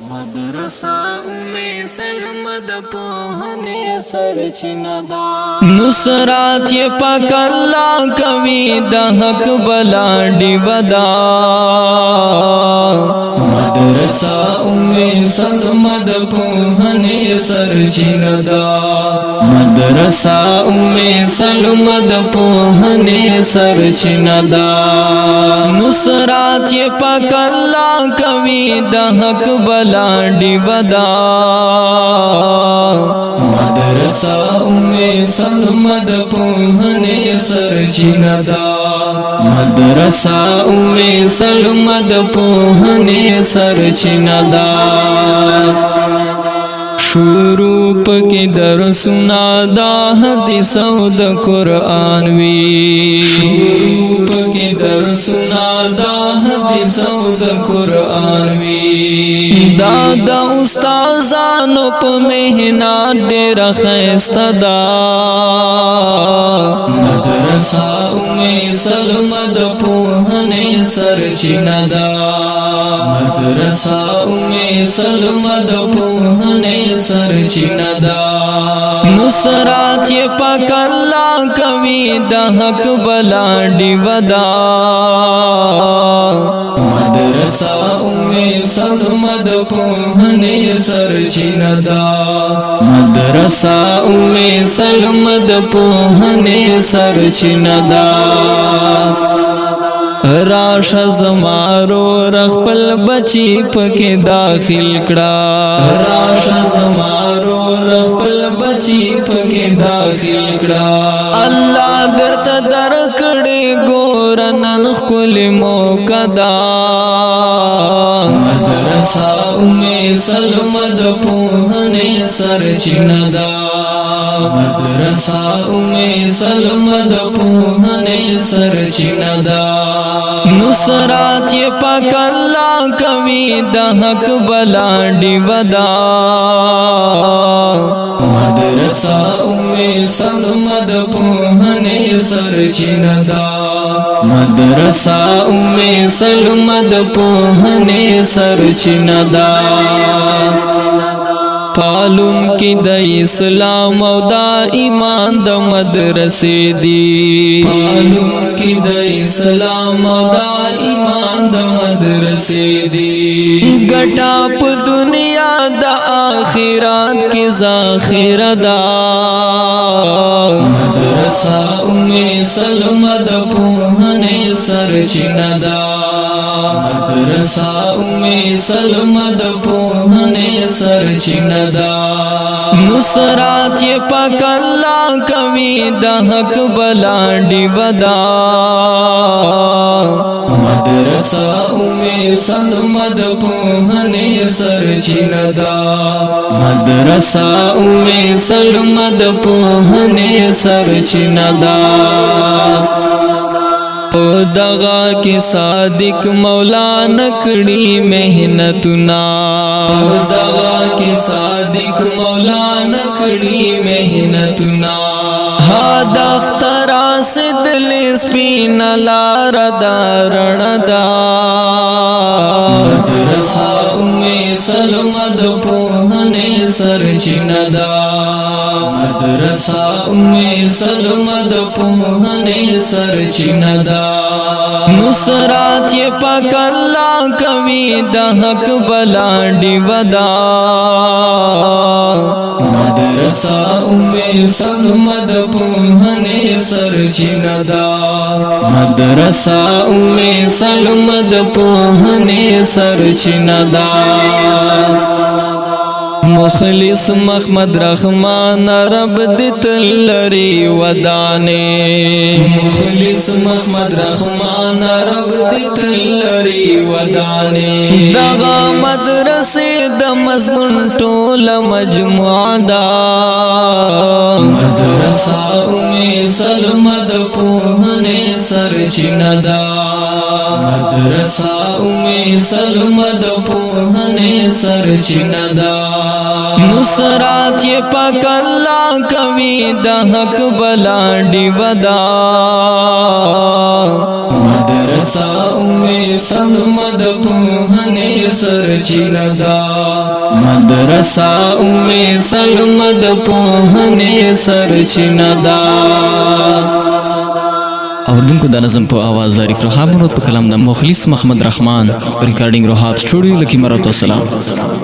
مدرسہ سلم د پوهنې سرچینه ده نصرات یې پاک الله کوي د حق بلا ډیوه ده مدرسہ سلم د پوهنې سرچینه ده مدرسہ سلم د پوهنې سرچینه ده نصرات یې پاک الله کوي د حق بلا ډیوه ده مدرسہ سلم د پوهنې سرچینه ده مدرسہ سلم د پوهنې سرچینه ده شروع پکې درسونه دا حدیث او د قرآن وی شروع پکې درسونه دا حدیث او د قرآن وی دا د استادانو په مهنت ډېر ښایسته ده مدرسہ سلم د پوهنې سرچینه ده مدرسہ سلم د پوهنې سرچینه ده نصرات یې پاک الله کوي د حق بلا ډیوه ده مدرسہ سلم د پوهنې سرچینه ده مدرسہ سلم د پوهنې سرچینه ده راشه زمارو رخپل بچی پکې داخل کړه راشه زمارو رخپل بچی پکې داخل کړه الله درته درکړي ګور نن خپل موقع ده مدرسہ سلم د پوهنې سرچینه ده مدرسہ سلم د پوهنې سرچینه ده نصرات یې پاک الله کوي د حق بلا ډیوه ده مدرسہ سلم د پوهنې سرچینه ده مدرسہ سلم د پوهنې سرچینه ده پالون کی د اسلام او د ایمان د مدرسې دی پالون کی د اسلام او د ایمان د مدرسې دی ګټا په دنیا د آخرت کې ذخیره ده مدرسہ سلم د پوهنې سرچینه ده مدرسہ سلم د پوهنې سرچینه ده نصرات یې پاک الله کوي د حق بلا ډیوه ده مدرسہ سلم د پوهنې سرچینه ده مدرسہ سلم د پوهنې سرچینه ده په دغه کې صادق مولا نکړي محنتونه په دغه کې صادق مولا نکړي محنتونه هدف تر رسیدل سپین لار ده رڼا ده مدرسہ سلم د پوهنې سرچینه ده مدرسہ سلم د پوهنې سرچینه ده نصرات یې پاک الله کوي د حق بلا ډیوه ده مدرسہ سلم د پوهنې سرچینه ده مدرسہ سلم د پوهنې سرچینه ده مخلص محمد رحمان رب دې تل لري ودانې مخلص محمد رحمان رب دې تل لري ودانې دغه مدرسې د مضمون ټوله مجموعه ده مدرسہ سلم د پوهنې سرچینه ده مدرسہ سلم د پوهنې سرچینه ده نصرات یہ پاک اللہ کوي د حق بلا ډیودا مدرسہ سلمد پوهنې سرچینه دا مدرسہ سلمد پوهنې سرچینه دا اوردونکو دا نظم په आवाज ظریف رحاب مرود په کلام د مخلص محمد رحمان ریکارډینګ روحاب سټوډیو لکی مراد والسلام